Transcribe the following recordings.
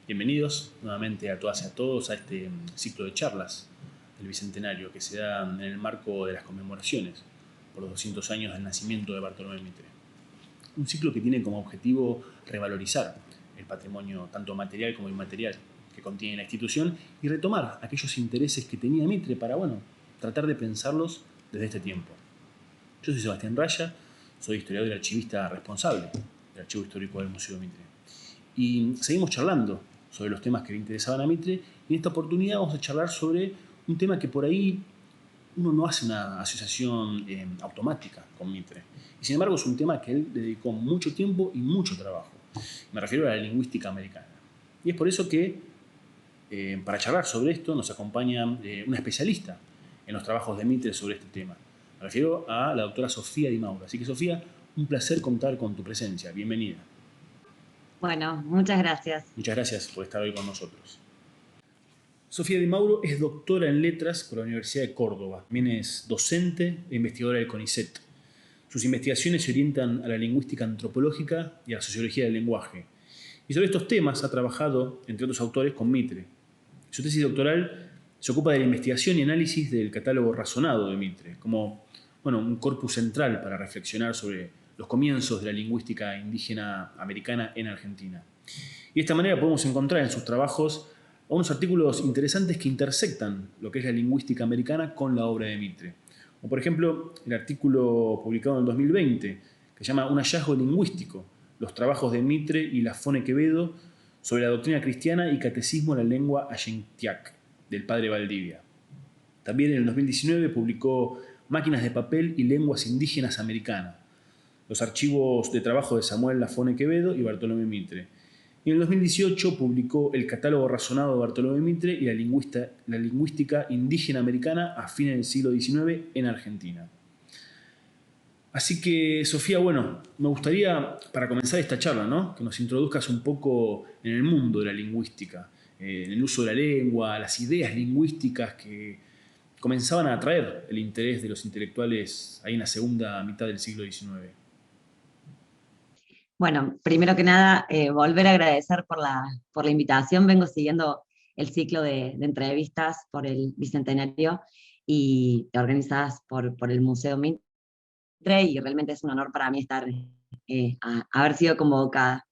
Bienvenidos nuevamente a todas y a todos a este ciclo de charlas del Bicentenario que se da en el marco de las conmemoraciones por los 200 años del nacimiento de Bartolomé Mitre. Un ciclo que tiene como objetivo revalorizar el patrimonio tanto material como inmaterial que contiene la institución y retomar aquellos intereses que tenía Mitre para, tratar de pensarlos desde este tiempo. Yo soy Sebastián Raya, soy historiador y archivista responsable del Archivo Histórico del Museo Mitre. Y seguimos charlando sobre los temas que le interesaban a Mitre, y en esta oportunidad vamos a charlar sobre un tema que por ahí uno no hace una asociación automática con Mitre. Y sin embargo es un tema que él dedicó mucho tiempo y mucho trabajo. Me refiero a la lingüística americana. Y es por eso que para charlar sobre esto nos acompaña una especialista en los trabajos de Mitre sobre este tema. Me refiero a la doctora Sofía Di Mauro. Así que Sofía, un placer contar con tu presencia. Bienvenida. Bueno, muchas gracias. Muchas gracias por estar hoy con nosotros. Sofía Di Mauro es doctora en letras por la Universidad de Córdoba. También es docente e investigadora del CONICET. Sus investigaciones se orientan a la lingüística antropológica y a la sociología del lenguaje. Y sobre estos temas ha trabajado, entre otros autores, con Mitre. Su tesis doctoral se ocupa de la investigación y análisis del catálogo razonado de Mitre, como un corpus central para reflexionar sobre los comienzos de la lingüística indígena americana en Argentina. Y de esta manera podemos encontrar en sus trabajos unos artículos interesantes que intersectan lo que es la lingüística americana con la obra de Mitre. Como por ejemplo el artículo publicado en el 2020 que se llama Un hallazgo lingüístico, los trabajos de Mitre y Lafone Quevedo sobre la doctrina cristiana y catecismo en la lengua ayintiac, del padre Valdivia. También en el 2019 publicó Máquinas de papel y lenguas indígenas americanas, los archivos de trabajo de Samuel Lafone Quevedo y Bartolomé Mitre. Y en el 2018 publicó El catálogo razonado de Bartolomé Mitre y la lingüística indígena americana a fines del siglo XIX en Argentina. Así que, Sofía, me gustaría, para comenzar esta charla, que nos introduzcas un poco en el mundo de la lingüística, en el uso de la lengua, las ideas lingüísticas que comenzaban a atraer el interés de los intelectuales ahí en la segunda mitad del siglo XIX. Bueno, primero que nada, volver a agradecer por la invitación. Vengo siguiendo el ciclo de entrevistas por el Bicentenario y organizadas por el Museo Mitre, y realmente es un honor para mí estar, haber sido convocada.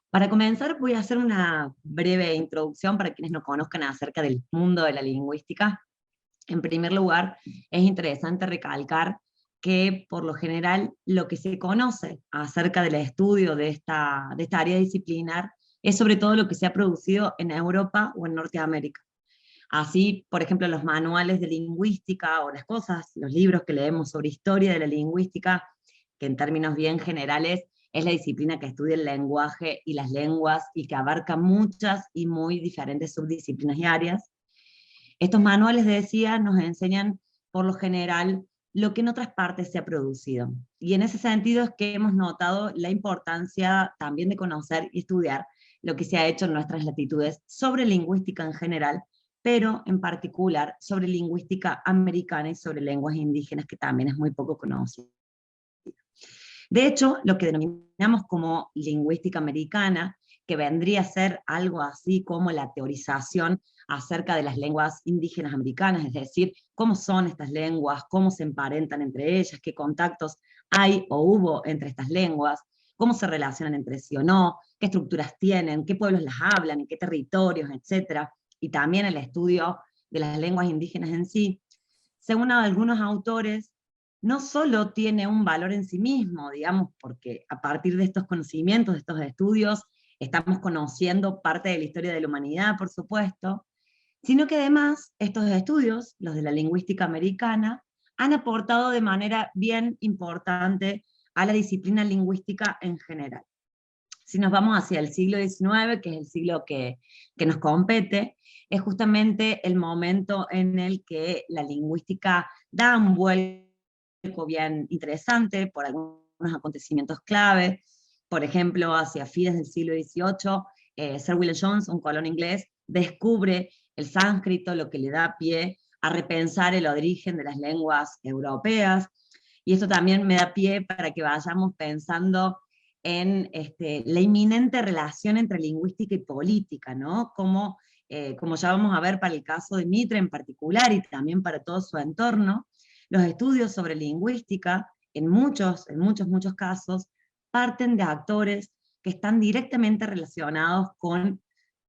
Para comenzar, voy a hacer una breve introducción para quienes no conozcan acerca del mundo de la lingüística. En primer lugar, es interesante recalcar que por lo general lo que se conoce acerca del estudio de esta área disciplinar es sobre todo lo que se ha producido en Europa o en Norteamérica. Así, por ejemplo, los manuales de lingüística o los libros que leemos sobre historia de la lingüística, que en términos bien generales es la disciplina que estudia el lenguaje y las lenguas y que abarca muchas y muy diferentes subdisciplinas y áreas. Estos manuales, decía, nos enseñan por lo general lo que en otras partes se ha producido. Y en ese sentido es que hemos notado la importancia también de conocer y estudiar lo que se ha hecho en nuestras latitudes sobre lingüística en general, pero en particular sobre lingüística americana y sobre lenguas indígenas, que también es muy poco conocido. De hecho, lo que denominamos como lingüística americana, que vendría a ser algo así como la teorización acerca de las lenguas indígenas americanas, es decir, cómo son estas lenguas, cómo se emparentan entre ellas, qué contactos hay o hubo entre estas lenguas, cómo se relacionan entre sí o no, qué estructuras tienen, qué pueblos las hablan, en qué territorios, etc. Y también el estudio de las lenguas indígenas en sí. Según algunos autores, no solo tiene un valor en sí mismo, digamos, porque a partir de estos conocimientos, de estos estudios, estamos conociendo parte de la historia de la humanidad, por supuesto, sino que además estos estudios, los de la lingüística americana, han aportado de manera bien importante a la disciplina lingüística en general. Si nos vamos hacia el siglo XIX, que es el siglo que nos compete, es justamente el momento en el que la lingüística da un vuelco bien interesante por algunos acontecimientos clave. Por ejemplo, hacia fines del siglo XVIII, Sir William Jones, un colon inglés, descubre el sánscrito, lo que le da pie a repensar el origen de las lenguas europeas, y esto también me da pie para que vayamos pensando en la inminente relación entre lingüística y política, ¿no? Como ya vamos a ver para el caso de Mitre en particular y también para todo su entorno, los estudios sobre lingüística, en muchos casos, parten de actores que están directamente relacionados con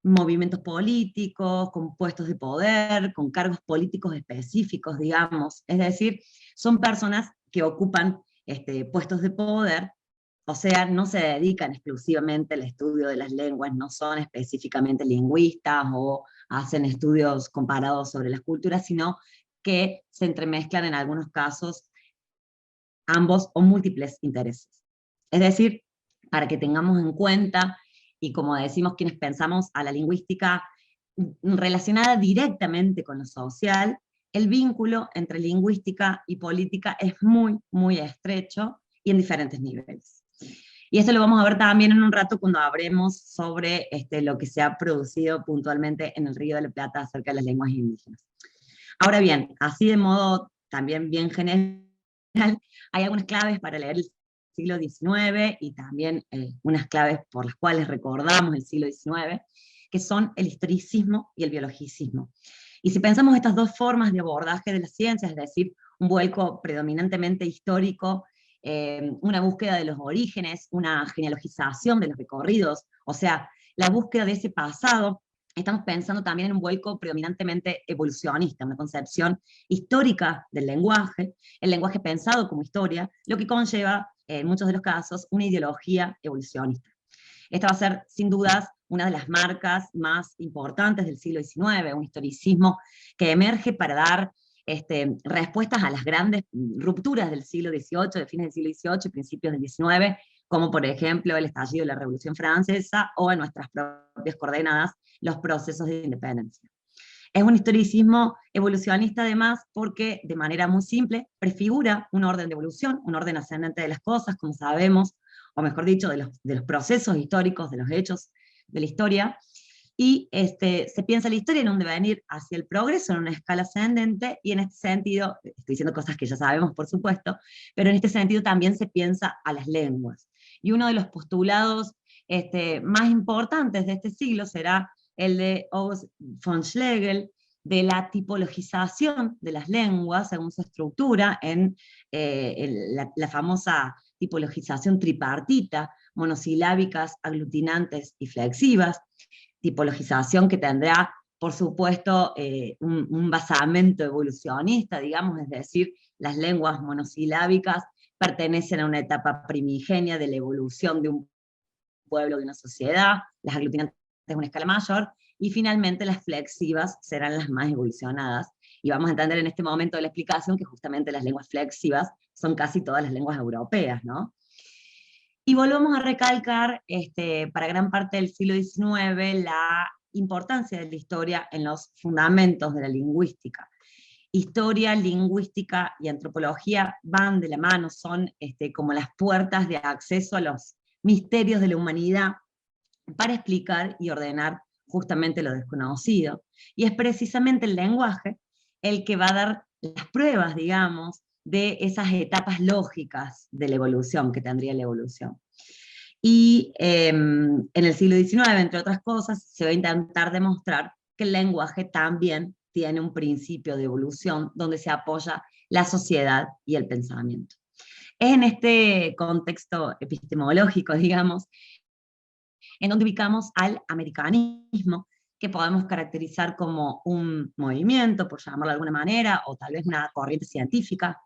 movimientos políticos, con puestos de poder, con cargos políticos específicos, digamos. Es decir, son personas que ocupan puestos de poder, o sea, no se dedican exclusivamente al estudio de las lenguas, no son específicamente lingüistas o hacen estudios comparados sobre las culturas, sino que se entremezclan en algunos casos ambos o múltiples intereses. Es decir, para que tengamos en cuenta, y como decimos quienes pensamos a la lingüística relacionada directamente con lo social, el vínculo entre lingüística y política es muy, muy estrecho y en diferentes niveles. Y esto lo vamos a ver también en un rato cuando hablemos sobre lo que se ha producido puntualmente en el Río de la Plata acerca de las lenguas indígenas. Ahora bien, así de modo también bien general, hay algunas claves para leer el siglo XIX y también unas claves por las cuales recordamos el siglo XIX, que son el historicismo y el biologicismo. Y si pensamos estas dos formas de abordaje de las ciencias, es decir, un vuelco predominantemente histórico, una búsqueda de los orígenes, una genealogización de los recorridos, o sea, la búsqueda de ese pasado, estamos pensando también en un vuelco predominantemente evolucionista, una concepción histórica del lenguaje, el lenguaje pensado como historia, lo que conlleva, en muchos de los casos, una ideología evolucionista. Esta va a ser, sin dudas, una de las marcas más importantes del siglo XIX, un historicismo que emerge para dar respuestas a las grandes rupturas del siglo XVIII, de fines del siglo XVIII y principios del XIX, como por ejemplo el estallido de la Revolución Francesa, o en nuestras propias coordenadas, los procesos de independencia. Es un historicismo evolucionista además porque, de manera muy simple, prefigura un orden de evolución, un orden ascendente de las cosas, como sabemos, o mejor dicho, de los procesos históricos, de los hechos de la historia, y se piensa la historia en un devenir hacia el progreso en una escala ascendente, y en este sentido, estoy diciendo cosas que ya sabemos por supuesto, pero en este sentido también se piensa a las lenguas. Y uno de los postulados más importantes de este siglo será el de August von Schlegel, de la tipologización de las lenguas según su estructura, en la famosa tipologización tripartita, monosilábicas, aglutinantes y flexivas, tipologización que tendrá, por supuesto, un basamento evolucionista, digamos, es decir, las lenguas monosilábicas pertenecen a una etapa primigenia de la evolución de un pueblo, de una sociedad, las aglutinantes de una escala mayor, y finalmente las flexivas serán las más evolucionadas. Y vamos a entender en este momento de la explicación que justamente las lenguas flexivas son casi todas las lenguas europeas, ¿no? Y volvemos a recalcar, para gran parte del siglo XIX, la importancia de la historia en los fundamentos de la lingüística. Historia, lingüística y antropología van de la mano, son como las puertas de acceso a los misterios de la humanidad para explicar y ordenar justamente lo desconocido. Y es precisamente el lenguaje el que va a dar las pruebas, digamos, de esas etapas lógicas de la evolución, que tendría la evolución. Y en el siglo XIX, entre otras cosas, se va a intentar demostrar que el lenguaje también tiene un principio de evolución donde se apoya la sociedad y el pensamiento. Es en este contexto epistemológico, digamos, en donde ubicamos al americanismo, que podemos caracterizar como un movimiento, por llamarlo de alguna manera, o tal vez una corriente científica,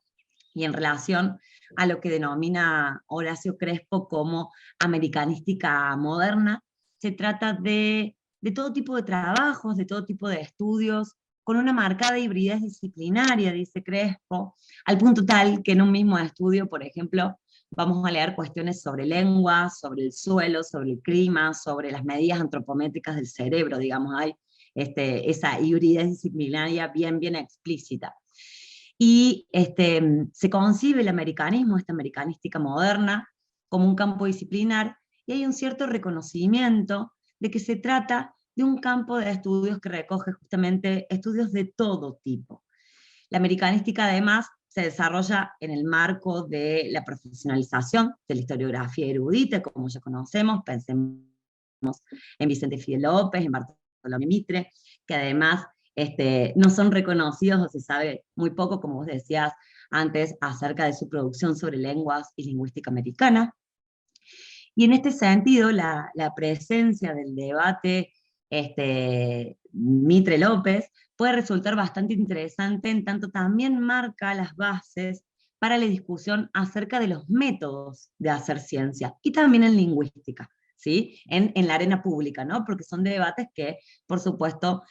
y en relación a lo que denomina Horacio Crespo como americanística moderna, se trata de todo tipo de trabajos, de todo tipo de estudios, con una marcada hibridez disciplinaria, dice Crespo, al punto tal que en un mismo estudio, por ejemplo, vamos a leer cuestiones sobre lengua, sobre el suelo, sobre el clima, sobre las medidas antropométricas del cerebro, digamos, hay esa hibridez disciplinaria bien, bien explícita. Y se concibe el americanismo, esta americanística moderna, como un campo disciplinar, y hay un cierto reconocimiento de que se trata de un campo de estudios que recoge justamente estudios de todo tipo. La americanística además se desarrolla en el marco de la profesionalización de la historiografía erudita, como ya conocemos, pensemos en Vicente Fidel López, en Bartolomé Mitre, que además no son reconocidos o se sabe muy poco, como vos decías antes, acerca de su producción sobre lenguas y lingüística americana. Y en este sentido, la presencia del debate Mitre-López puede resultar bastante interesante, en tanto también marca las bases para la discusión acerca de los métodos de hacer ciencia, y también en lingüística, ¿sí? En la arena pública, ¿no? Porque son debates que, por supuesto,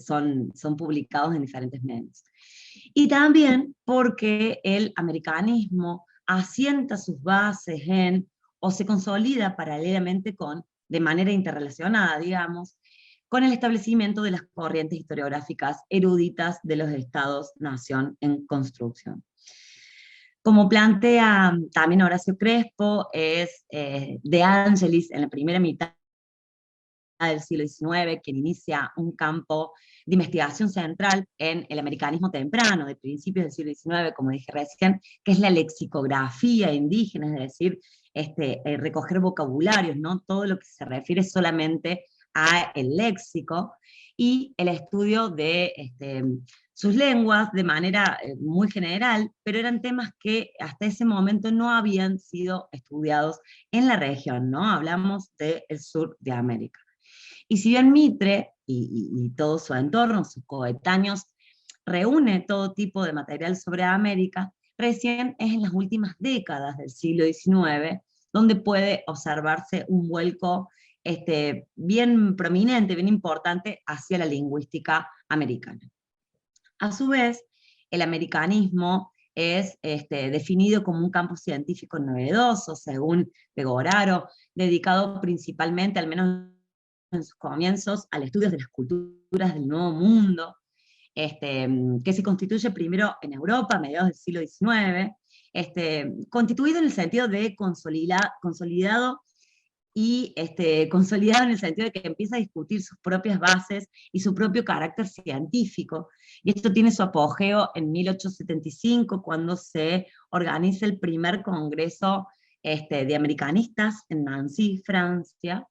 son publicados en diferentes medios. Y también porque el americanismo asienta sus bases en, o se consolida paralelamente con, de manera interrelacionada, digamos, con el establecimiento de las corrientes historiográficas eruditas de los estados-nación en construcción. Como plantea también Horacio Crespo, es De Angelis en la primera mitad del siglo XIX, quien inicia un campo de investigación central en el americanismo temprano, de principios del siglo XIX, como dije recién, que es la lexicografía indígena, es decir, recoger vocabularios, ¿no? Todo lo que se refiere solamente a el léxico, y el estudio de sus lenguas de manera muy general, pero eran temas que hasta ese momento no habían sido estudiados en la región, ¿no? Hablamos del sur de América. Y si bien Mitre y todo su entorno, sus coetáneos, reúne todo tipo de material sobre América, recién es en las últimas décadas del siglo XIX donde puede observarse un vuelco bien prominente, bien importante hacia la lingüística americana. A su vez, el americanismo es definido como un campo científico novedoso, según Pegoraro, dedicado principalmente, al menos en sus comienzos, al estudio de las culturas del Nuevo Mundo, que se constituye primero en Europa, a mediados del siglo XIX, constituido en el sentido de consolidado y consolidado en el sentido de que empieza a discutir sus propias bases y su propio carácter científico. Y esto tiene su apogeo en 1875, cuando se organiza el primer congreso de americanistas en Nancy, Francia,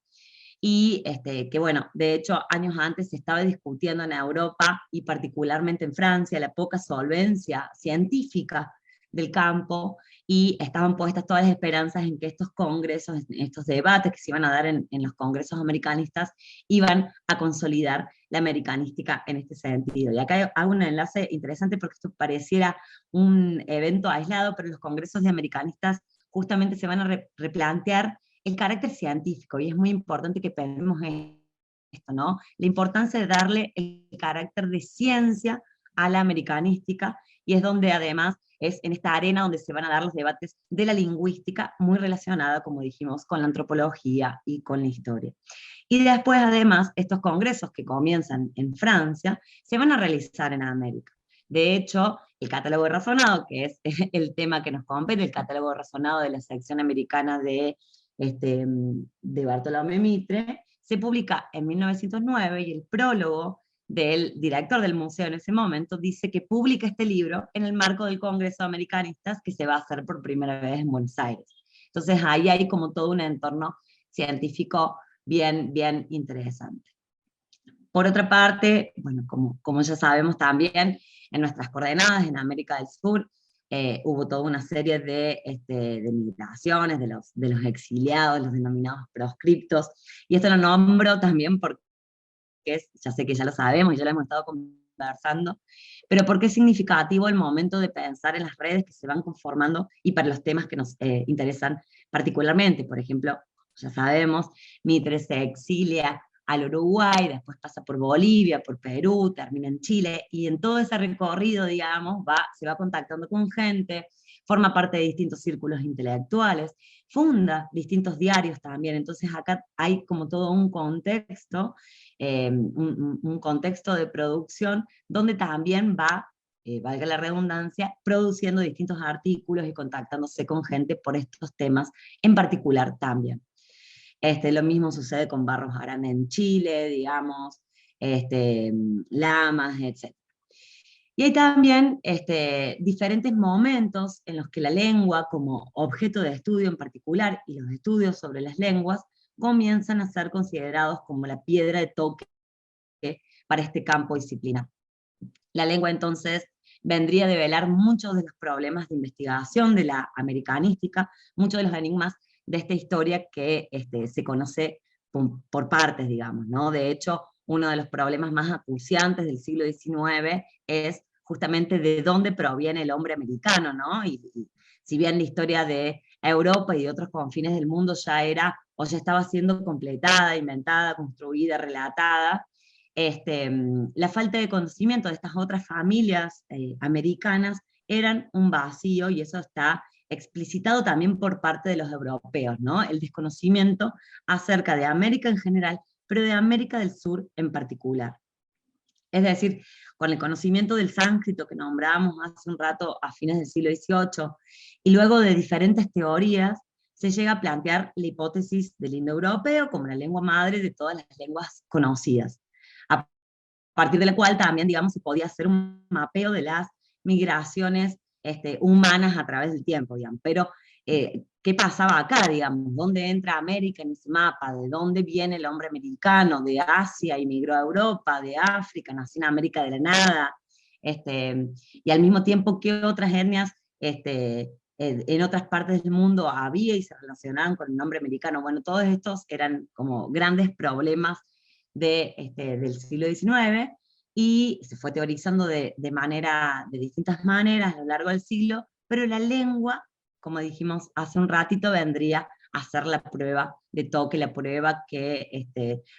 y que bueno, de hecho años antes se estaba discutiendo en Europa y particularmente en Francia la poca solvencia científica del campo, y estaban puestas todas las esperanzas en que estos congresos, estos debates que se iban a dar en los congresos americanistas, iban a consolidar la americanística en este sentido. Y acá hago un enlace interesante porque esto pareciera un evento aislado, pero los congresos de americanistas justamente se van a replantear el carácter científico, y es muy importante que pensemos en esto, ¿no? La importancia de darle el carácter de ciencia a la americanística, y es donde además es en esta arena donde se van a dar los debates de la lingüística, muy relacionada, como dijimos, con la antropología y con la historia. Y después, además, estos congresos que comienzan en Francia, se van a realizar en América. De hecho, el catálogo de razonado, que es el tema que nos compete, el catálogo de razonado de la sección americana de Bartolomé Mitre, se publica en 1909, y el prólogo del director del museo en ese momento dice que publica este libro en el marco del Congreso de Americanistas que se va a hacer por primera vez en Buenos Aires. Entonces ahí hay como todo un entorno científico bien, bien interesante. Por otra parte, bueno, como ya sabemos también, en nuestras coordenadas en América del Sur, hubo toda una serie de migraciones de los exiliados, los denominados proscriptos, y esto lo nombro también porque ya sé que ya lo sabemos y ya lo hemos estado conversando, pero porque es significativo el momento de pensar en las redes que se van conformando y para los temas que nos interesan particularmente. Por ejemplo, ya sabemos, Mitre se exilia al Uruguay, después pasa por Bolivia, por Perú, termina en Chile, y en todo ese recorrido, digamos, se va contactando con gente, forma parte de distintos círculos intelectuales, funda distintos diarios también. Entonces acá hay como todo un contexto, un contexto de producción donde también va, valga la redundancia, produciendo distintos artículos y contactándose con gente por estos temas en particular también. Lo mismo sucede con Barros Arana en Chile, digamos, Lamas, etc. Y hay también diferentes momentos en los que la lengua como objeto de estudio en particular y los estudios sobre las lenguas comienzan a ser considerados como la piedra de toque para este campo disciplinar. La lengua entonces vendría a develar muchos de los problemas de investigación de la americanística, muchos de los enigmas de esta historia que se conoce por partes, digamos, ¿no? De hecho, uno de los problemas más acuciantes del siglo XIX es justamente de dónde proviene el hombre americano, ¿no? Y si bien la historia de Europa y de otros confines del mundo ya era, o ya estaba siendo completada, inventada, construida, relatada, la falta de conocimiento de estas otras familias americanas eran un vacío, y eso está explicitado también por parte de los europeos, ¿no? El desconocimiento acerca de América en general, pero de América del Sur en particular. Es decir, con el conocimiento del sánscrito que nombrábamos hace un rato a fines del siglo XVIII, y luego de diferentes teorías, se llega a plantear la hipótesis del indoeuropeo como la lengua madre de todas las lenguas conocidas, a partir de la cual también, digamos, se podía hacer un mapeo de las migraciones humanas a través del tiempo, digamos. Pero, ¿qué pasaba acá, digamos? ¿Dónde entra América en ese mapa? ¿De dónde viene el hombre americano? ¿De Asia emigró a Europa? ¿De África? ¿Nació en América de la nada? Y al mismo tiempo, ¿qué otras etnias en otras partes del mundo había y se relacionaban con el nombre americano? Bueno, todos estos eran como grandes problemas del siglo XIX, y se fue teorizando de distintas maneras a lo largo del siglo, pero la lengua, como dijimos hace un ratito, vendría a ser la prueba de toque, la prueba que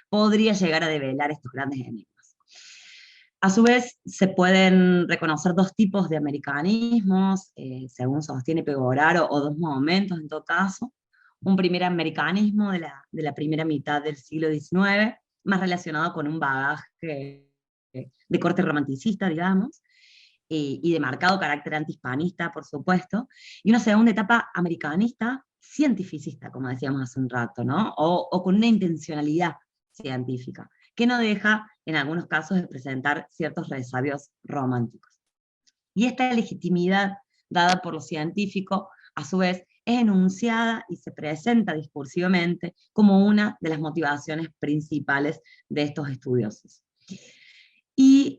podría llegar a develar estos grandes enigmas. A su vez, se pueden reconocer dos tipos de americanismos, según sostiene Pegoraro, o dos momentos en todo caso. Un primer americanismo de la primera mitad del siglo XIX, más relacionado con un bagaje de corte romanticista, digamos, y de marcado carácter antihispanista, por supuesto, y una segunda etapa americanista, cientificista, como decíamos hace un rato, ¿no? O con una intencionalidad científica, que no deja, en algunos casos, de presentar ciertos resabios románticos. Y esta legitimidad dada por lo científico, a su vez, es enunciada y se presenta discursivamente como una de las motivaciones principales de estos estudiosos. Y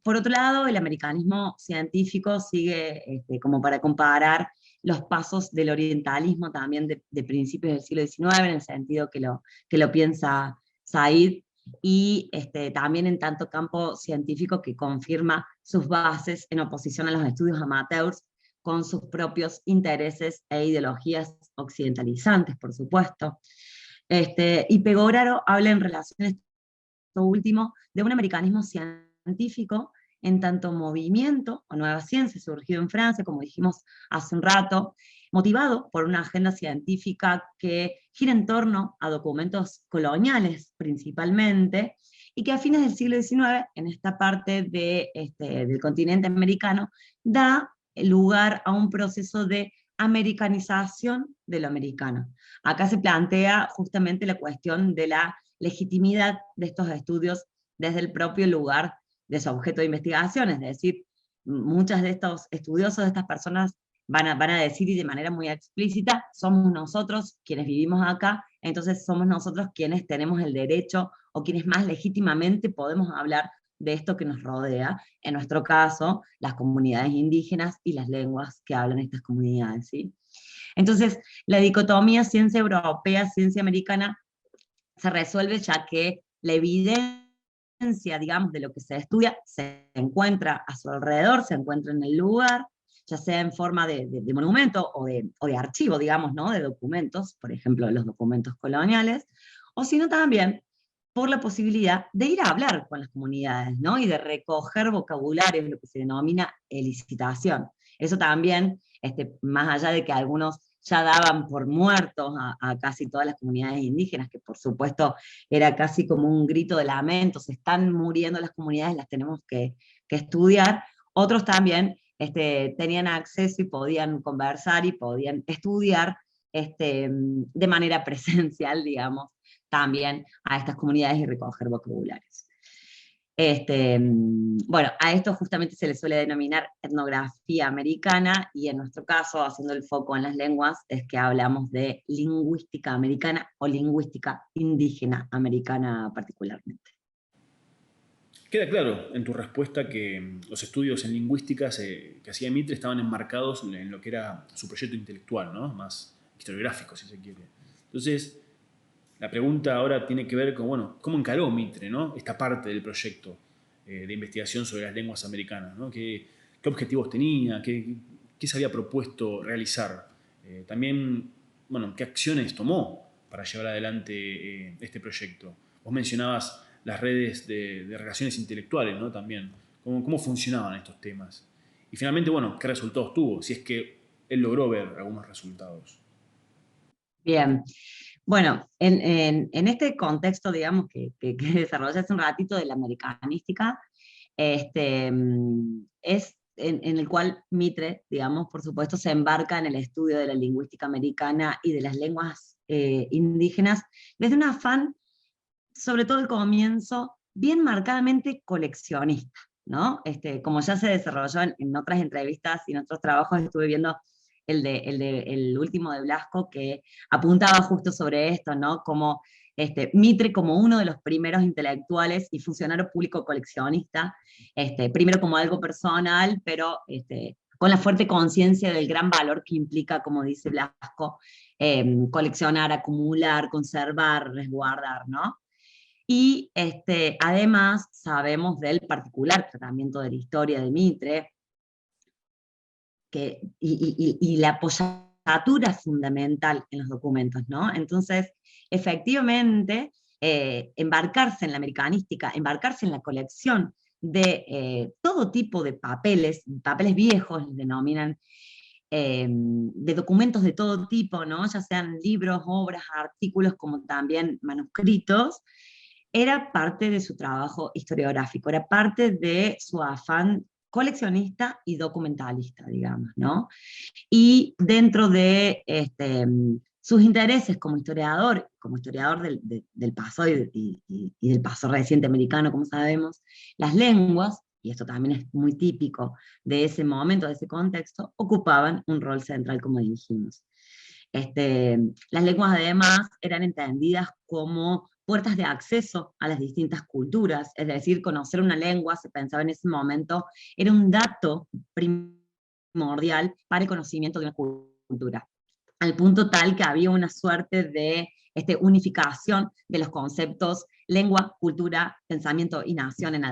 por otro lado, el americanismo científico sigue, como para comparar, los pasos del orientalismo también de principios del siglo XIX, en el sentido que lo piensa Said, y también en tanto campo científico que confirma sus bases en oposición a los estudios amateurs, con sus propios intereses e ideologías occidentalizantes, por supuesto. Y Pegoraro habla en relación a esto último de un americanismo científico en tanto movimiento o nueva ciencia surgido en Francia, como dijimos hace un rato, motivado por una agenda científica que gira en torno a documentos coloniales principalmente, y que a fines del siglo XIX, en esta parte del continente americano, da lugar a un proceso de americanización de lo americano. Acá se plantea justamente la cuestión de la legitimidad de estos estudios desde el propio lugar de su objeto de investigación, es decir, muchas de estos estudiosos, de estas personas, van a decir, y de manera muy explícita, somos nosotros quienes vivimos acá, entonces somos nosotros quienes tenemos el derecho, o quienes más legítimamente podemos hablar de esto que nos rodea, en nuestro caso, las comunidades indígenas y las lenguas que hablan estas comunidades, ¿sí? Entonces, la dicotomía ciencia europea, ciencia americana, se resuelve ya que la evidencia, digamos, de lo que se estudia se encuentra a su alrededor, se encuentra en el lugar, ya sea en forma de monumento o de archivo, digamos, ¿no? De documentos, por ejemplo, los documentos coloniales, o sino también por la posibilidad de ir a hablar con las comunidades, ¿no? Y de recoger vocabulario, lo que se denomina elicitación. Eso también, más allá de que algunos ya daban por muertos a casi todas las comunidades indígenas, que por supuesto era casi como un grito de lamento, se están muriendo las comunidades, las tenemos que estudiar. Otros también tenían acceso y podían conversar y podían estudiar de manera presencial, digamos, también a estas comunidades y recoger vocabularios. Bueno, a esto justamente se le suele denominar etnografía americana, y en nuestro caso, haciendo el foco en las lenguas, es que hablamos de lingüística americana o lingüística indígena americana particularmente. Queda claro en tu respuesta que los estudios en lingüística que hacía Mitre estaban enmarcados en lo que era su proyecto intelectual, ¿no? Más historiográfico, si se quiere. Entonces, la pregunta ahora tiene que ver con, bueno, ¿cómo encaró Mitre, ¿no? Esta parte del proyecto de investigación sobre las lenguas americanas, ¿no? ¿Qué objetivos tenía? ¿Qué se había propuesto realizar? También, bueno, ¿qué acciones tomó para llevar adelante este proyecto? Vos mencionabas las redes de relaciones intelectuales, ¿no? También, ¿cómo funcionaban estos temas? Y finalmente, bueno, ¿qué resultados tuvo? Si es que él logró ver algunos resultados. Bien, bueno, en este contexto, digamos, que desarrollé hace un ratito de la americanística, es en el cual Mitre, digamos, por supuesto, se embarca en el estudio de la lingüística americana y de las lenguas indígenas, desde un afán, sobre todo el comienzo, bien marcadamente coleccionista, ¿no? Como ya se desarrolló en otras entrevistas y en otros trabajos, estuve viendo el último de Blasco, que apuntaba justo sobre esto, ¿no? Como Mitre, como uno de los primeros intelectuales y funcionario público coleccionista, primero como algo personal, pero con la fuerte conciencia del gran valor que implica, como dice Blasco, coleccionar, acumular, conservar, resguardar, ¿no? Y además sabemos del particular tratamiento de la historia de Mitre, y la apoyatura fundamental en los documentos, ¿no? Entonces, efectivamente, embarcarse en la americanística, embarcarse en la colección de todo tipo de papeles, papeles viejos, les denominan, de documentos de todo tipo, ¿no? Ya sean libros, obras, artículos, como también manuscritos, era parte de su trabajo historiográfico, era parte de su afán coleccionista y documentalista, digamos, ¿no? Y dentro de sus intereses como historiador del pasado y del pasado reciente americano, como sabemos, las lenguas, y esto también es muy típico de ese momento, de ese contexto, ocupaban un rol central, como dijimos. Las lenguas además eran entendidas como puertas de acceso a las distintas culturas, es decir, conocer una lengua, se pensaba en ese momento, era un dato primordial para el conocimiento de una cultura, al punto tal que había una suerte de unificación de los conceptos lengua, cultura, pensamiento y nación en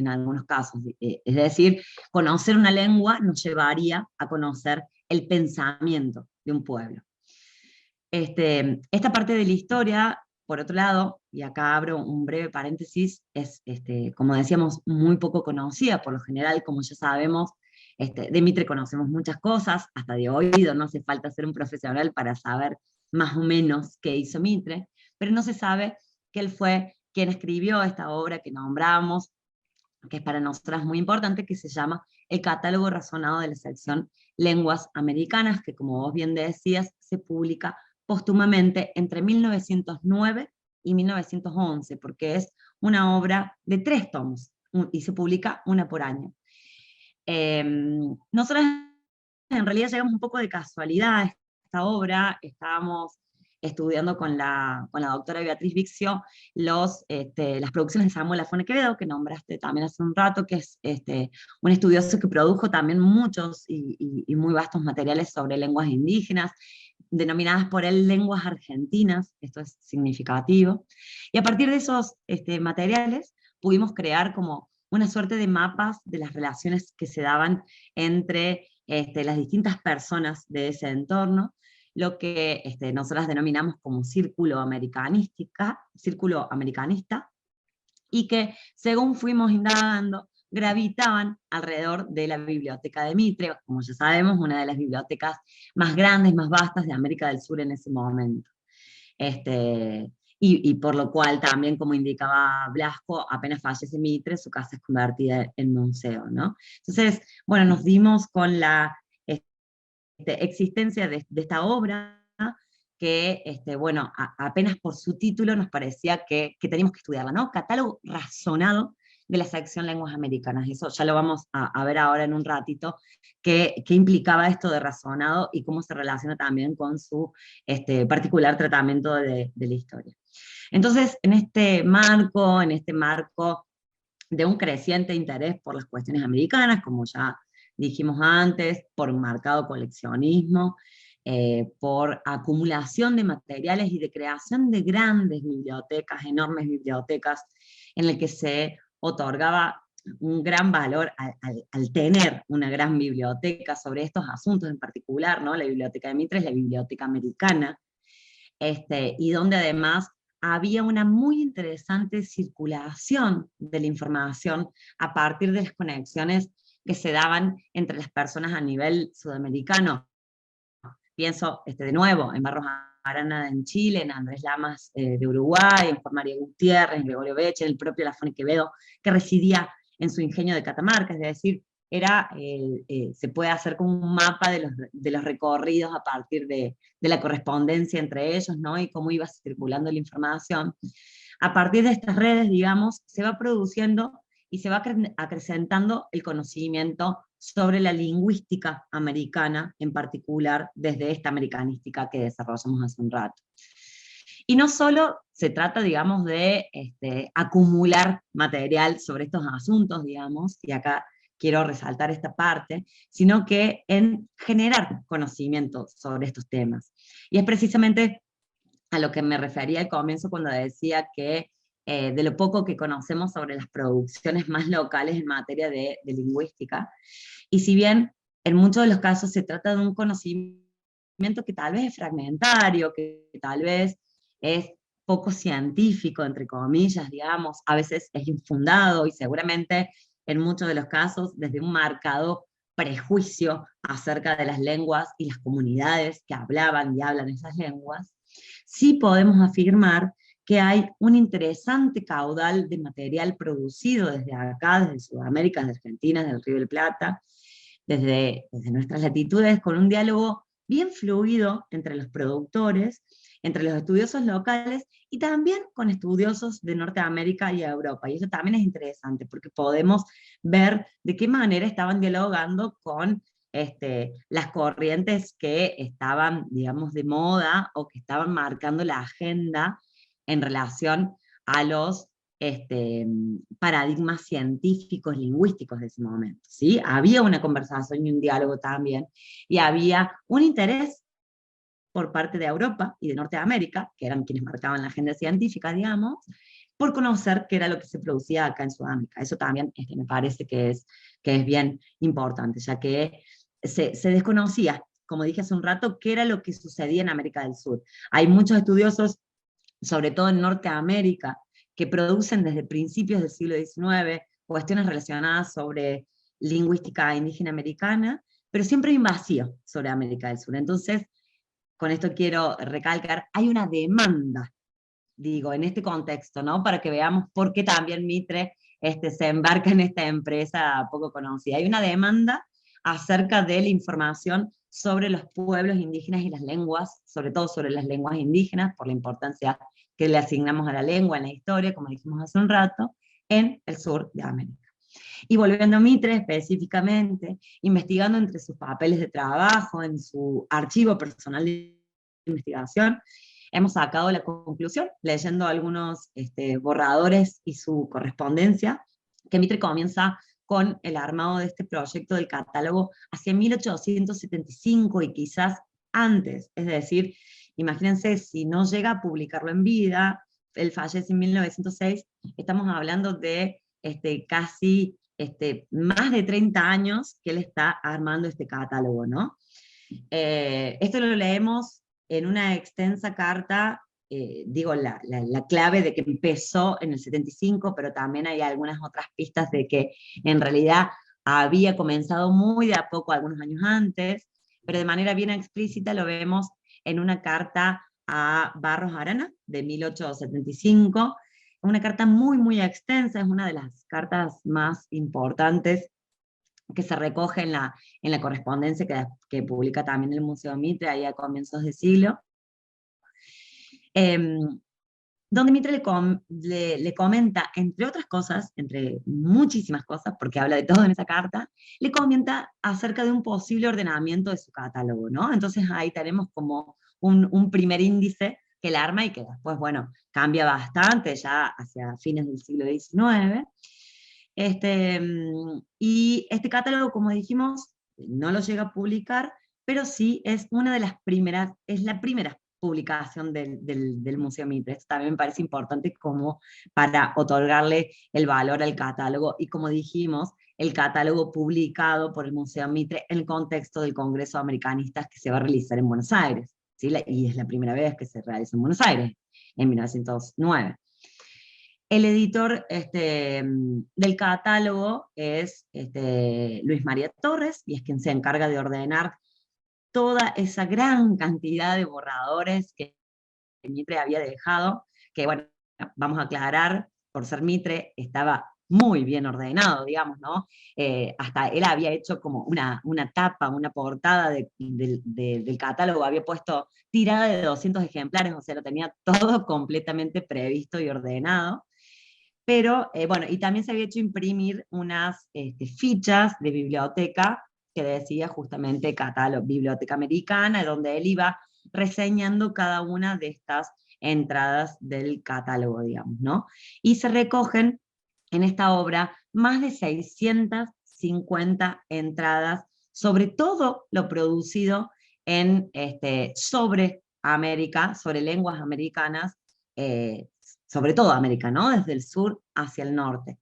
algunos casos. Es decir, conocer una lengua nos llevaría a conocer el pensamiento de un pueblo. Esta parte de la historia, por otro lado, y acá abro un breve paréntesis, es, como decíamos, muy poco conocida. Por lo general, como ya sabemos, de Mitre conocemos muchas cosas, hasta de oído, no hace falta ser un profesional para saber más o menos qué hizo Mitre, pero no se sabe que él fue quien escribió esta obra que nombramos, que es para nosotras muy importante, que se llama El Catálogo Razonado de la Sección Lenguas Americanas, que, como vos bien decías, se publica póstumamente entre 1909 y 1911, porque es una obra de 3 tomos, y se publica una por año. Nosotros en realidad llegamos un poco de casualidad a esta obra, estábamos estudiando con la doctora Beatriz Vixio las producciones de Samuel Lafone Quevedo, que nombraste también hace un rato, que es un estudioso que produjo también muchos y muy vastos materiales sobre lenguas indígenas, denominadas por él lenguas argentinas, esto es significativo, y a partir de esos materiales pudimos crear como una suerte de mapas de las relaciones que se daban entre las distintas personas de ese entorno, lo que nosotras denominamos como círculo americanista, y que según fuimos indagando, gravitaban alrededor de la biblioteca de Mitre, como ya sabemos, una de las bibliotecas más grandes, más vastas de América del Sur en ese momento. Y por lo cual también, como indicaba Blasco, apenas fallece Mitre, su casa es convertida en museo, ¿no? Entonces, bueno, nos dimos con la existencia de esta obra, que, apenas por su título nos parecía que teníamos que estudiarla, ¿no? Catálogo razonado de la sección Lenguas Americanas. Eso ya lo vamos a ver ahora en un ratito, qué implicaba esto de razonado y cómo se relaciona también con su particular tratamiento de la historia. Entonces, en este marco de un creciente interés por las cuestiones americanas, como ya dijimos antes, por un marcado coleccionismo, por acumulación de materiales y de creación de grandes bibliotecas, enormes bibliotecas, en el que se otorgaba un gran valor al tener una gran biblioteca sobre estos asuntos en particular, ¿no? La biblioteca de Mitre es la biblioteca americana, y donde además había una muy interesante circulación de la información a partir de las conexiones que se daban entre las personas a nivel sudamericano. Pienso de nuevo en Barros Arana en Chile, en Andrés Lamas de Uruguay, en Juan María Gutiérrez, en Gregorio Beche, en el propio Lafone Quevedo, que residía en su ingenio de Catamarca, es decir, se puede hacer como un mapa de los recorridos a partir de la correspondencia entre ellos, ¿no? Y cómo iba circulando la información. A partir de estas redes, digamos, se va produciendo y se va acrecentando el conocimiento sobre la lingüística americana, en particular desde esta americanística que desarrollamos hace un rato. Y no solo se trata, digamos, de acumular material sobre estos asuntos, digamos, y acá quiero resaltar esta parte, sino que en generar conocimiento sobre estos temas. Y es precisamente a lo que me refería al comienzo cuando decía que de lo poco que conocemos sobre las producciones más locales en materia de lingüística, y si bien en muchos de los casos se trata de un conocimiento que tal vez es fragmentario, que tal vez es poco científico, entre comillas, digamos, a veces es infundado y seguramente en muchos de los casos desde un marcado prejuicio acerca de las lenguas y las comunidades que hablaban y hablan esas lenguas, sí podemos afirmar que hay un interesante caudal de material producido desde acá, desde Sudamérica, desde Argentina, desde el Río de la Plata, desde nuestras latitudes, con un diálogo bien fluido entre los productores, entre los estudiosos locales, y también con estudiosos de Norteamérica y Europa. Y eso también es interesante, porque podemos ver de qué manera estaban dialogando con las corrientes que estaban, digamos, de moda, o que estaban marcando la agenda en relación a los paradigmas científicos lingüísticos de ese momento, ¿sí? Había una conversación y un diálogo también, y había un interés por parte de Europa y de Norteamérica, que eran quienes marcaban la agenda científica, digamos, por conocer qué era lo que se producía acá en Sudamérica. Eso también me parece que es bien importante, ya que se desconocía, como dije hace un rato, qué era lo que sucedía en América del Sur. Hay muchos estudiosos, sobre todo en Norteamérica, que producen desde principios del siglo XIX cuestiones relacionadas sobre lingüística indígena americana, pero siempre hay un vacío sobre América del Sur. Entonces, con esto quiero recalcar, hay una demanda, digo, en este contexto, ¿no? Para que veamos por qué también Mitre se embarca en esta empresa poco conocida. Hay una demanda acerca de la información sobre los pueblos indígenas y las lenguas, sobre todo sobre las lenguas indígenas, por la importancia que le asignamos a la lengua en la historia, como dijimos hace un rato, en el sur de América. Y volviendo a Mitre específicamente, investigando entre sus papeles de trabajo, en su archivo personal de investigación, hemos sacado la conclusión, leyendo algunos borradores y su correspondencia, que Mitre comienza con el armado de este proyecto del catálogo hacia 1875 y quizás antes, es decir, imagínense, si no llega a publicarlo en vida, él fallece en 1906, estamos hablando de casi más de 30 años que él está armando este catálogo, ¿no? Esto lo leemos en una extensa carta, digo la clave de que empezó en el 75, pero también hay algunas otras pistas de que en realidad había comenzado muy de a poco algunos años antes, pero de manera bien explícita lo vemos en una carta a Barros Arana de 1875, una carta muy, muy extensa, es una de las cartas más importantes que se recoge en la correspondencia que publica también el Museo Mitre, ahí a comienzos de siglo. donde Mitre le comenta, entre otras cosas, entre muchísimas cosas, porque habla de todo en esa carta, le comenta acerca de un posible ordenamiento de su catálogo, ¿no? Entonces ahí tenemos como un primer índice que él arma y que después, bueno, cambia bastante ya hacia fines del siglo XIX. Y este catálogo, como dijimos, no lo llega a publicar, pero sí es una de las primeras, es la primera publicación del Museo Mitre. Esto también me parece importante como para otorgarle el valor al catálogo, y como dijimos, el catálogo publicado por el Museo Mitre en el contexto del Congreso Americanistas que se va a realizar en Buenos Aires, ¿sí? Y es la primera vez que se realiza en Buenos Aires, en 1909. El editor del catálogo es Luis María Torres, y es quien se encarga de ordenar toda esa gran cantidad de borradores que Mitre había dejado, que bueno, vamos a aclarar, por ser Mitre, estaba muy bien ordenado, digamos, ¿no? Hasta él había hecho como una tapa, una portada del catálogo, había puesto tirada de 200 ejemplares, o sea, lo tenía todo completamente previsto y ordenado. Pero bueno, y también se había hecho imprimir unas fichas de biblioteca que decía justamente catálogo, Biblioteca Americana, donde él iba reseñando cada una de estas entradas del catálogo, digamos, ¿no? Y se recogen en esta obra más de 650 entradas sobre todo lo producido sobre América, sobre lenguas americanas, eh, sobre todo América, ¿no? Desde el sur hacia el norte,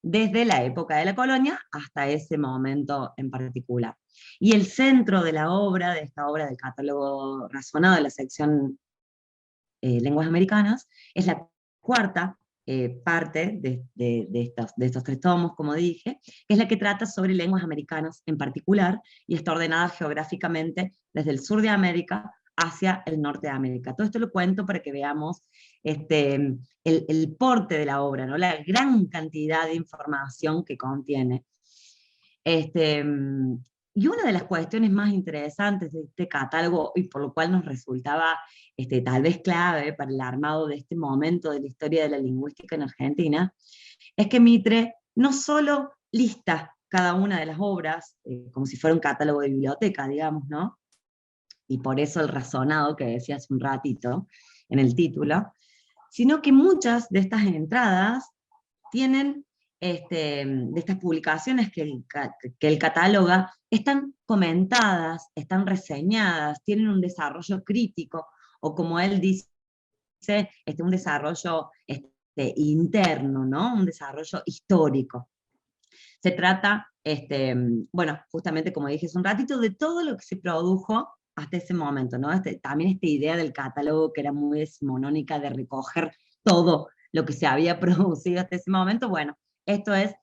desde la época de la colonia hasta ese momento en particular. Y el centro de la obra, de esta obra del catálogo razonado de la sección lenguas americanas, es la cuarta parte de estos tres tomos, como dije, que es la que trata sobre lenguas americanas en particular, y está ordenada geográficamente desde el sur de América hacia el norte de América. Todo esto lo cuento para que veamos el porte de la obra, ¿no? La gran cantidad de información que contiene. Y una de las cuestiones más interesantes de este catálogo, y por lo cual nos resultaba tal vez clave para el armado de este momento de la historia de la lingüística en Argentina, es que Mitre no solo lista cada una de las obras, como si fuera un catálogo de biblioteca, digamos, ¿no? Y por eso el razonado que decía hace un ratito en el título, sino que muchas de estas entradas tienen, de estas publicaciones que él cataloga, están comentadas, están reseñadas, tienen un desarrollo crítico, o como él dice, un desarrollo interno, ¿no? Un desarrollo histórico. Se trata, bueno, justamente como dije hace un ratito, de todo lo que se produjo hasta ese momento, ¿no? También esta idea del catálogo que era muy decimonónica de recoger todo lo que se había producido hasta ese momento. Bueno, esto es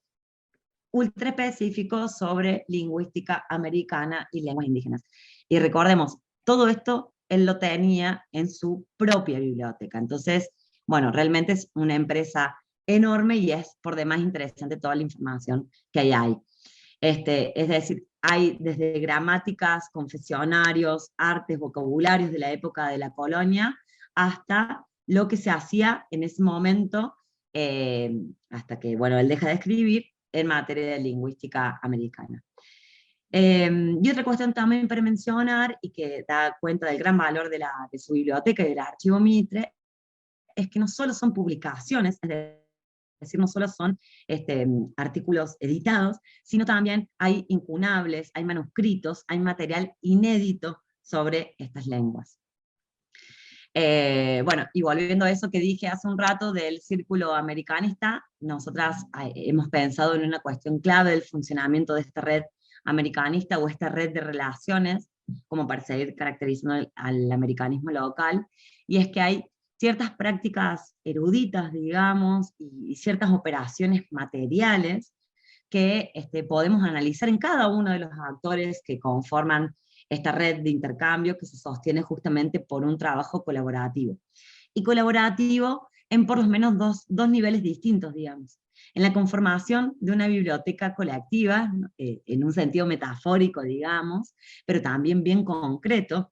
ultra específico sobre lingüística americana y lenguas indígenas. Y recordemos, todo esto él lo tenía en su propia biblioteca. Entonces, bueno, realmente es una empresa enorme y es por demás interesante toda la información que hay ahí. Es decir, hay desde gramáticas, confesionarios, artes, vocabularios de la época de la colonia, hasta lo que se hacía en ese momento, hasta que, bueno, él deja de escribir, en materia de lingüística americana. Y otra cuestión también para mencionar, y que da cuenta del gran valor de su biblioteca y del archivo Mitre, es que no solo son publicaciones, es decir, no solo son artículos editados, sino también hay incunables, hay manuscritos, hay material inédito sobre estas lenguas. Bueno, y volviendo a eso que dije hace un rato del círculo americanista, nosotras hemos pensado en una cuestión clave del funcionamiento de esta red americanista o esta red de relaciones, como para seguir caracterizando al americanismo local, y es que hay ciertas prácticas eruditas, digamos, y ciertas operaciones materiales que podemos analizar en cada uno de los actores que conforman esta red de intercambio que se sostiene justamente por un trabajo colaborativo. Y colaborativo en por lo menos dos niveles distintos, digamos. En la conformación de una biblioteca colectiva, en un sentido metafórico, digamos, pero también bien concreto,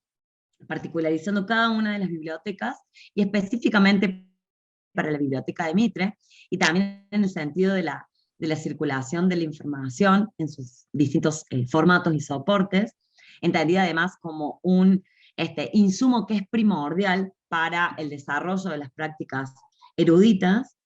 particularizando cada una de las bibliotecas, y específicamente para la biblioteca de Mitre, y también en el sentido de la circulación de la información en sus distintos formatos y soportes, entendida además como un insumo que es primordial para el desarrollo de las prácticas eruditas,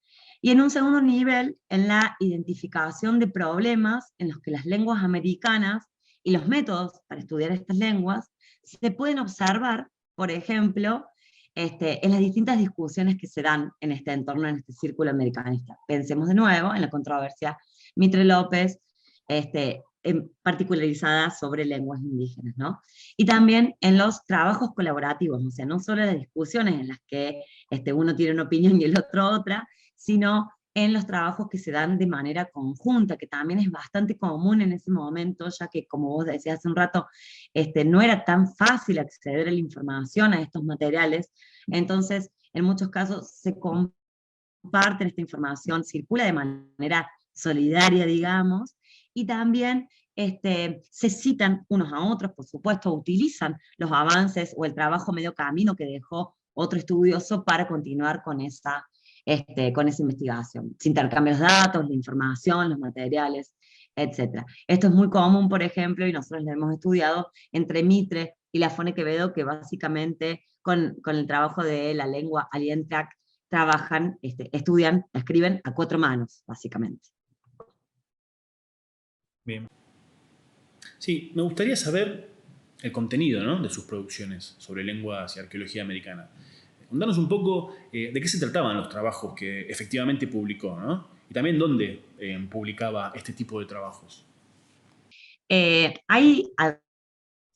y en un segundo nivel, en la identificación de problemas en los que las lenguas americanas y los métodos para estudiar estas lenguas se pueden observar, por ejemplo, en las distintas discusiones que se dan en este entorno, en este círculo americanista. Pensemos de nuevo en la controversia Mitre-López, particularizada sobre lenguas indígenas, ¿no? Y también en los trabajos colaborativos, o sea, no solo las discusiones en las que uno tiene una opinión y el otro otra, sino en los trabajos que se dan de manera conjunta, que también es bastante común en ese momento, ya que, como vos decías hace un rato, no era tan fácil acceder a la información, a estos materiales, entonces, en muchos casos se comparten esta información, circula de manera solidaria, digamos, y también se citan unos a otros, por supuesto, utilizan los avances o el trabajo medio camino que dejó otro estudioso para continuar con esa investigación. Se intercambian los datos, la información, los materiales, etc. Esto es muy común, por ejemplo, y nosotros lo hemos estudiado entre Mitre y Lafone Quevedo, que básicamente con el trabajo de la lengua Alientrac trabajan, estudian, escriben a cuatro manos, básicamente. Bien. Sí, me gustaría saber el contenido, ¿no?, de sus producciones sobre lenguas y arqueología americana. Contanos un poco de qué se trataban los trabajos que efectivamente publicó, ¿no? Y también dónde publicaba este tipo de trabajos. Hay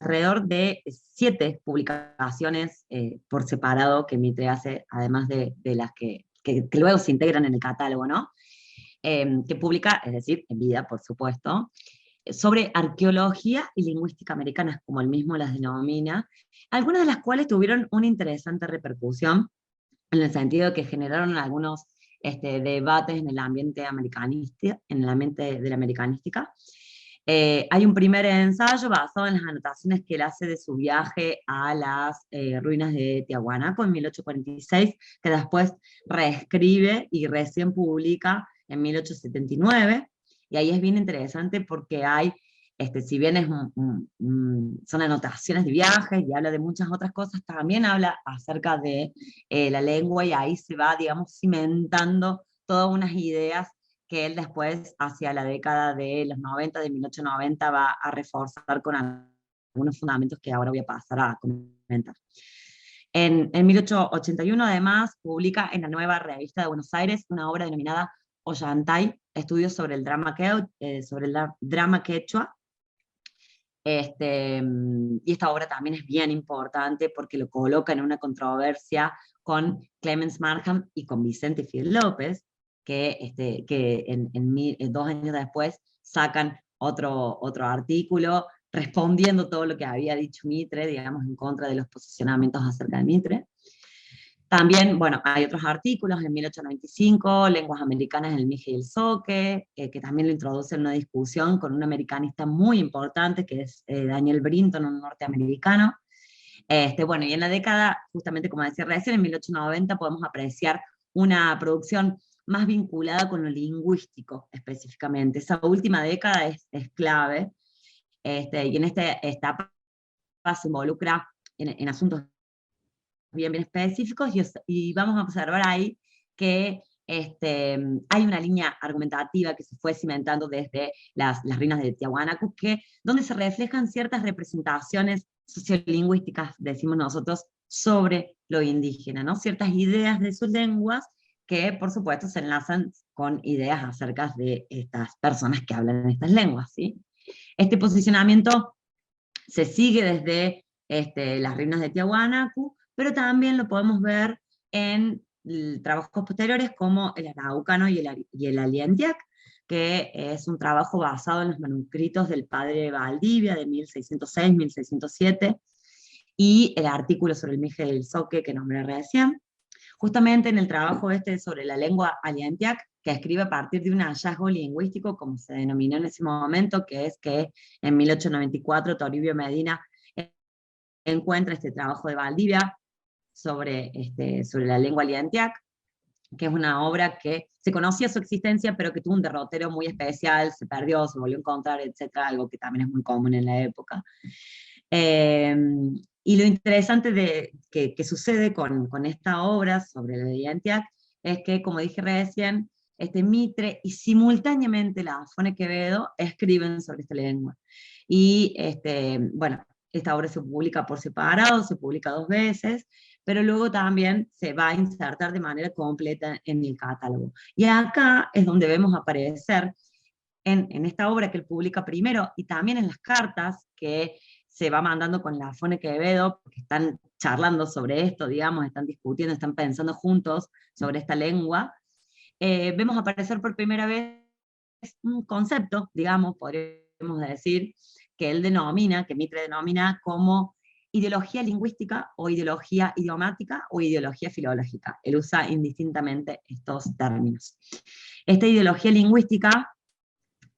alrededor de 7 publicaciones por separado que Mitre hace, además de las que luego se integran en el catálogo, ¿no? Que publica, es decir, en vida, por supuesto, sobre arqueología y lingüística americanas, como él mismo las denomina, algunas de las cuales tuvieron una interesante repercusión, en el sentido de que generaron algunos debates en el ambiente americanista, en el ambiente de la americanística. Hay un primer ensayo basado en las anotaciones que él hace de su viaje a las ruinas de Tiahuanaco en 1846, que después reescribe y recién publica en 1879, y ahí es bien interesante porque hay, si bien son anotaciones de viajes y habla de muchas otras cosas, también habla acerca de la lengua, y ahí se va, digamos, cimentando todas unas ideas que él después, hacia la década de los 90, de 1890, va a reforzar con algunos fundamentos que ahora voy a pasar a comentar. En 1881, además, publica en la Nueva Revista de Buenos Aires una obra denominada Ollantay, estudios sobre el drama quechua. Y esta obra también es bien importante porque lo coloca en una controversia con Clemens Markham y con Vicente Fidel López, que 2 años después sacan otro artículo respondiendo todo lo que había dicho Mitre, digamos, en contra de los posicionamientos acerca de Mitre. También, bueno, hay otros artículos en 1895, Lenguas Americanas en el Mije y el Zoque, que también lo introduce en una discusión con un americanista muy importante, que es Daniel Brinton, un norteamericano. Bueno, y en la década, justamente como decía recién, en 1890 podemos apreciar una producción más vinculada con lo lingüístico específicamente. Esa última década es clave, y en esta etapa se involucra en asuntos bien específicos, y vamos a observar ahí que hay una línea argumentativa que se fue cimentando desde las ruinas de Tiahuanaco, donde se reflejan ciertas representaciones sociolingüísticas, decimos nosotros, sobre lo indígena, ¿no? Ciertas ideas de sus lenguas que, por supuesto, se enlazan con ideas acerca de estas personas que hablan estas lenguas, ¿sí? Este posicionamiento se sigue desde las ruinas de Tiahuanaco, pero también lo podemos ver en trabajos posteriores como el Araucano y el Alientiac, que es un trabajo basado en los manuscritos del padre Valdivia de 1606-1607, y el artículo sobre el Mije del Zoque que nombré recién. Justamente en el trabajo sobre la lengua Alientiac, que escribe a partir de un hallazgo lingüístico, como se denominó en ese momento, que es que en 1894 Toribio Medina encuentra este trabajo de Valdivia sobre la lengua Alientiac, que es una obra que se conocía su existencia, pero que tuvo un derrotero muy especial, se perdió, se volvió a encontrar, etcétera, algo que también es muy común en la época. Eh, y lo interesante que sucede con esta obra sobre la identidad es que, como dije recién, Mitre y simultáneamente la Afone Quevedo escriben sobre esta lengua. Y bueno, esta obra se publica por separado, se publica 2 veces, pero luego también se va a insertar de manera completa en el catálogo. Y acá es donde vemos aparecer en esta obra que él publica primero, y también en las cartas que se va mandando con la Afone Quevedo, porque están charlando sobre esto, digamos, están discutiendo, están pensando juntos sobre esta lengua, vemos aparecer por primera vez un concepto, digamos, podríamos decir, que él denomina, que Mitre denomina como ideología lingüística o ideología idiomática o ideología filológica. Él usa indistintamente estos términos. Esta ideología lingüística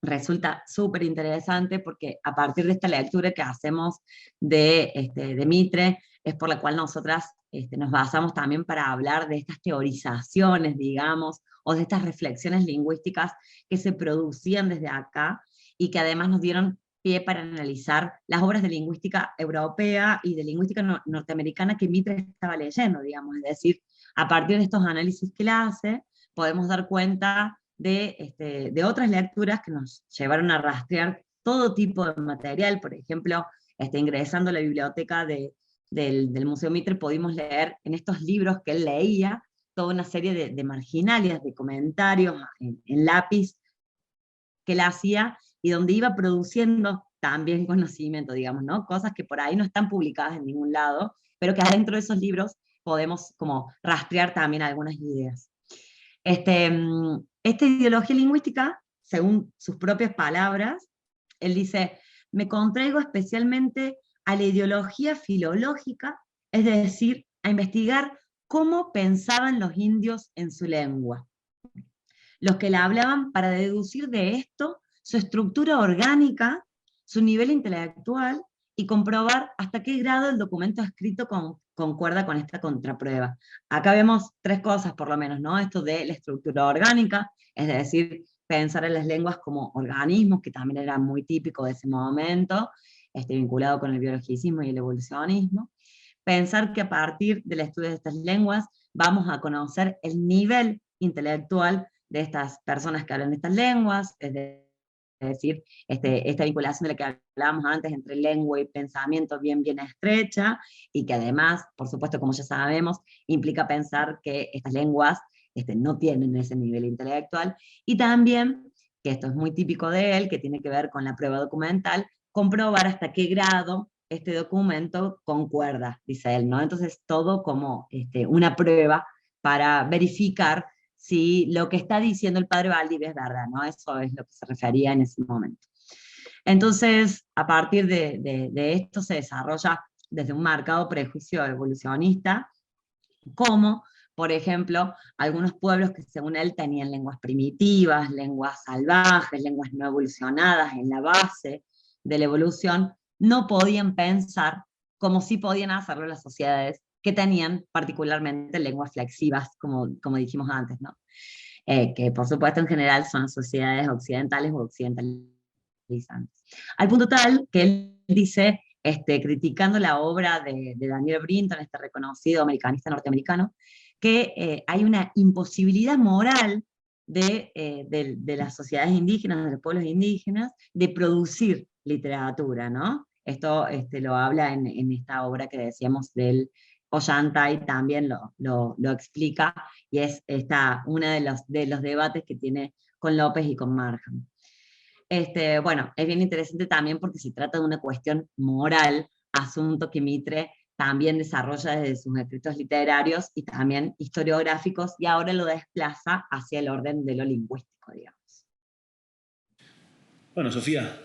resulta súper interesante porque a partir de esta lectura que hacemos de Mitre, es por la cual nosotras nos basamos también para hablar de estas teorizaciones, digamos, o de estas reflexiones lingüísticas que se producían desde acá y que además nos dieron pie para analizar las obras de lingüística europea y de lingüística norteamericana que Mitre estaba leyendo, digamos, es decir, a partir de estos análisis que él hace, podemos dar cuenta de otras lecturas que nos llevaron a rastrear todo tipo de material. Por ejemplo, ingresando a la biblioteca del Museo Mitre, pudimos leer en estos libros que él leía toda una serie de marginalias, de comentarios en lápiz que él hacía, y donde iba produciendo también conocimiento, digamos, ¿no? Cosas que por ahí no están publicadas en ningún lado, pero que adentro de esos libros podemos como rastrear también algunas ideas. Esta ideología lingüística, según sus propias palabras, él dice, me contraigo especialmente a la ideología filológica, es decir, a investigar cómo pensaban los indios en su lengua, los que la hablaban, para deducir de esto su estructura orgánica, su nivel intelectual, y comprobar hasta qué grado el documento escrito concuerda con esta contraprueba. Acá vemos 3 cosas por lo menos, ¿no? Esto de la estructura orgánica, es decir, pensar en las lenguas como organismos, que también era muy típico de ese momento, vinculado con el biologicismo y el evolucionismo. Pensar que a partir del estudio de estas lenguas vamos a conocer el nivel intelectual de estas personas que hablan estas lenguas, es decir, esta vinculación de la que hablábamos antes entre lengua y pensamiento bien estrecha, y que además, por supuesto, como ya sabemos, implica pensar que estas lenguas no tienen ese nivel intelectual, y también, que esto es muy típico de él, que tiene que ver con la prueba documental, comprobar hasta qué grado este documento concuerda, dice él, ¿no? Entonces todo como una prueba para verificar si lo que está diciendo el padre Valdivia es verdad, ¿no? Eso es lo que se refería en ese momento. Entonces, a partir de esto se desarrolla desde un marcado prejuicio evolucionista, como, por ejemplo, algunos pueblos que según él tenían lenguas primitivas, lenguas salvajes, lenguas no evolucionadas en la base de la evolución, no podían pensar como sí podían hacerlo las sociedades que tenían particularmente lenguas flexivas, como dijimos antes, ¿no? Que por supuesto en general son sociedades occidentales o occidentalizantes. Al punto tal que él dice, criticando la obra de Daniel Brinton, este reconocido americanista norteamericano, que hay una imposibilidad moral de las sociedades indígenas, de los pueblos indígenas, de producir literatura, ¿no? Esto lo habla en esta obra que decíamos del Ollantay, también lo explica, y es uno de los debates que tiene con López y con Markham. Bueno, es bien interesante también porque se trata de una cuestión moral, asunto que Mitre también desarrolla desde sus escritos literarios y también historiográficos, y ahora lo desplaza hacia el orden de lo lingüístico, digamos. Bueno, Sofía,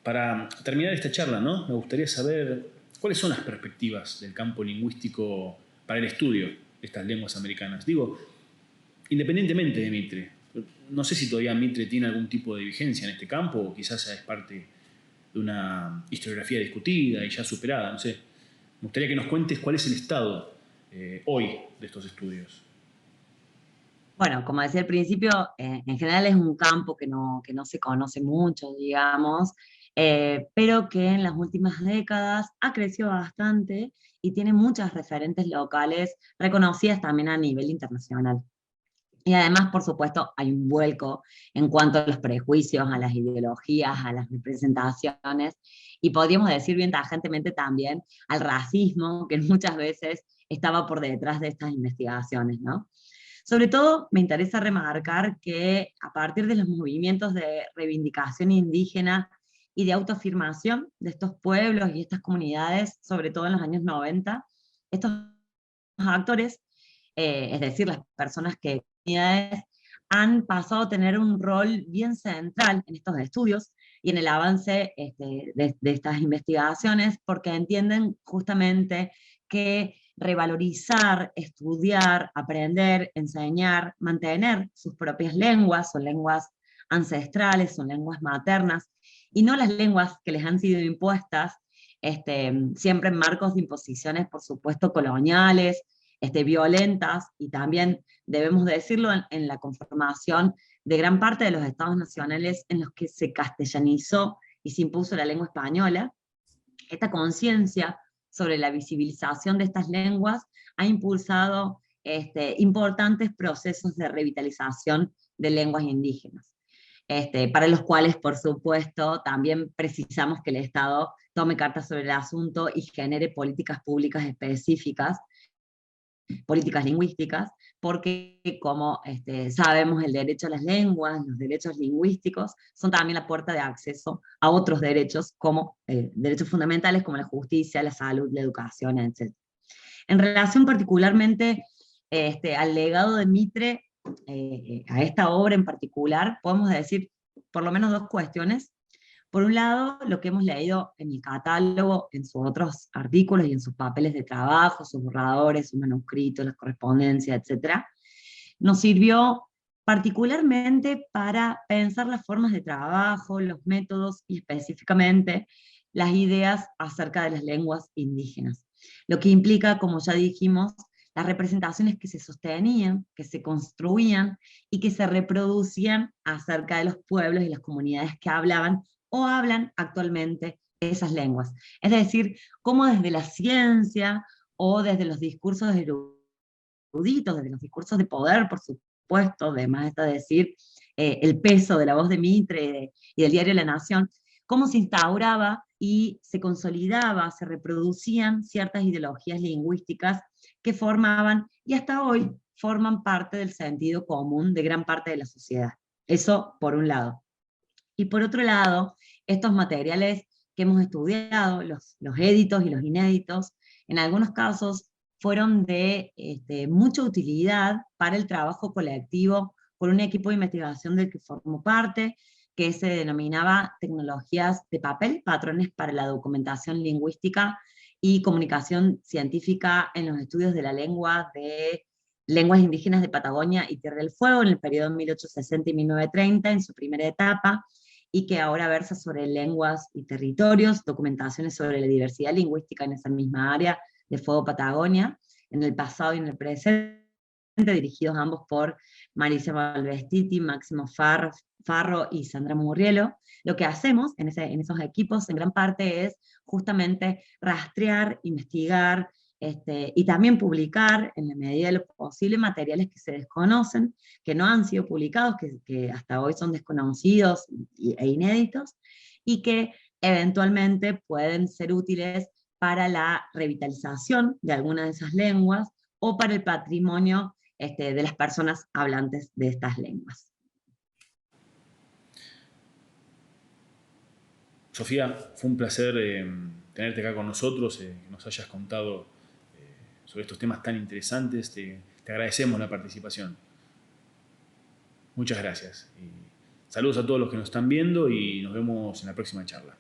para terminar esta charla, ¿no? Me gustaría saber cuáles son las perspectivas del campo lingüístico para el estudio de estas lenguas americanas. Digo, independientemente de Mitre, no sé si todavía Mitre tiene algún tipo de vigencia en este campo, o quizás es parte de una historiografía discutida y ya superada, no sé. Me gustaría que nos cuentes cuál es el estado hoy de estos estudios. Bueno, como decía al principio, en general es un campo que no se conoce mucho, digamos, pero que en las últimas décadas ha crecido bastante y tiene muchas referentes locales reconocidas también a nivel internacional. Y además, por supuesto, hay un vuelco en cuanto a los prejuicios, a las ideologías, a las representaciones, y podríamos decir bien tajantemente también al racismo, que muchas veces estaba por detrás de estas investigaciones, ¿no? Sobre todo, me interesa remarcar que a partir de los movimientos de reivindicación indígena y de autoafirmación de estos pueblos y estas comunidades, sobre todo en los años 90, estos actores, es decir, las personas que han pasado a tener un rol bien central en estos estudios y en el avance de estas investigaciones, porque entienden justamente que revalorizar, estudiar, aprender, enseñar, mantener sus propias lenguas, son lenguas ancestrales, son lenguas maternas, y no las lenguas que les han sido impuestas, siempre en marcos de imposiciones, por supuesto, coloniales, violentas, y también debemos decirlo en la conformación de gran parte de los estados nacionales en los que se castellanizó y se impuso la lengua española. Esta conciencia sobre la visibilización de estas lenguas ha impulsado importantes procesos de revitalización de lenguas indígenas, para los cuales, por supuesto, también precisamos que el Estado tome cartas sobre el asunto y genere políticas públicas específicas, políticas lingüísticas, porque como sabemos, el derecho a las lenguas, los derechos lingüísticos, son también la puerta de acceso a otros derechos, como derechos fundamentales como la justicia, la salud, la educación, etc. En relación particularmente al legado de Mitre, a esta obra en particular, podemos decir por lo menos dos cuestiones. Por un lado, lo que hemos leído en el catálogo, en sus otros artículos y en sus papeles de trabajo, sus borradores, sus manuscritos, las correspondencias, etc., nos sirvió particularmente para pensar las formas de trabajo, los métodos y específicamente las ideas acerca de las lenguas indígenas. Lo que implica, como ya dijimos, las representaciones que se sostenían, que se construían y que se reproducían acerca de los pueblos y las comunidades que hablaban o hablan actualmente esas lenguas. Es decir, cómo desde la ciencia o desde los discursos eruditos, desde los discursos de poder, por supuesto, además está decir el peso de la voz de Mitre y del diario La Nación, cómo se instauraba y se consolidaba, se reproducían ciertas ideologías lingüísticas que formaban, y hasta hoy forman parte del sentido común de gran parte de la sociedad. Eso por un lado. Y por otro lado, estos materiales que hemos estudiado, los éditos y los inéditos, en algunos casos fueron de mucha utilidad para el trabajo colectivo por un equipo de investigación del que formó parte, que se denominaba Tecnologías de Papel, Patrones para la Documentación Lingüística y Comunicación Científica en los Estudios de la Lengua de Lenguas Indígenas de Patagonia y Tierra del Fuego, en el periodo 1860 y 1930, en su primera etapa, y que ahora versa sobre lenguas y territorios, documentaciones sobre la diversidad lingüística en esa misma área de Fuego Patagonia, en el pasado y en el presente, dirigidos ambos por Marisa Malvestiti, Máximo Farro y Sandra Murrielo. Lo que hacemos en esos equipos, en gran parte, es justamente rastrear, investigar, y también publicar, en la medida de lo posible, materiales que se desconocen, que no han sido publicados, que hasta hoy son desconocidos e inéditos, y que eventualmente pueden ser útiles para la revitalización de alguna de esas lenguas o para el patrimonio de las personas hablantes de estas lenguas. Sofía, fue un placer tenerte acá con nosotros, que nos hayas contado sobre estos temas tan interesantes. Te agradecemos la participación. Muchas gracias. Y saludos a todos los que nos están viendo y nos vemos en la próxima charla.